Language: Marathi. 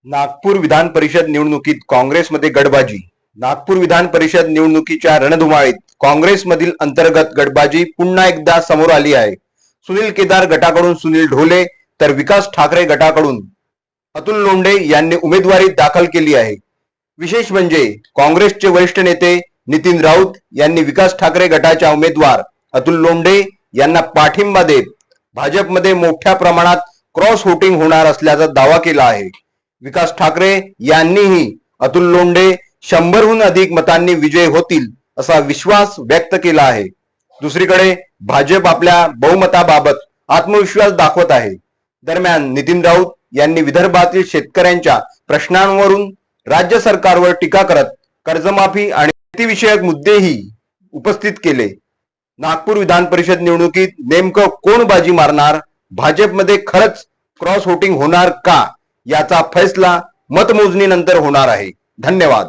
नागपूर विधान परिषद निवडणुकीत काँग्रेसमध्ये गडबाजी. नागपूर विधान परिषद निवडणुकीच्या रणधुमाळीत काँग्रेसमधील अंतर्गत गडबाजी पुन्हा एकदा समोर आली आहे. सुनील केदार गटाकडून सुनील ढोले तर विकास ठाकरे गटाकडून अतुल लोंढे यांनी उमेदवारी दाखल केली आहे. विशेष म्हणजे काँग्रेसचे वरिष्ठ नेते नितीन राऊत यांनी विकास ठाकरे गटाच्या उमेदवार अतुल लोंढे यांना पाठिंबा देत भाजपमध्ये मोठ्या प्रमाणात क्रॉस वोटिंग होणार असल्याचा दावा केला आहे. विकास ठाकरे यांनीही अतुल लोंढे 100हून अधिक मतांनी विजयी होतील असा विश्वास व्यक्त केला आहे. दुसरीकडे भाजप आपल्या बहुमताबाबत आत्मविश्वास दाखवत आहे. दरम्यान नितीन राऊत यांनी विदर्भातील शेतकऱ्यांच्या प्रश्नांवरून राज्य सरकारवर टीका करत कर्जमाफी आणि शेतीविषयक मुद्देही उपस्थित केले. नागपूर विधान परिषद निवडणुकीत नेमकं कोण बाजी मारणार, भाजपमध्ये खरंच क्रॉस वोटिंग होणार का, याचा फैसला मतमोजणीनंतर होणार आहे. धन्यवाद.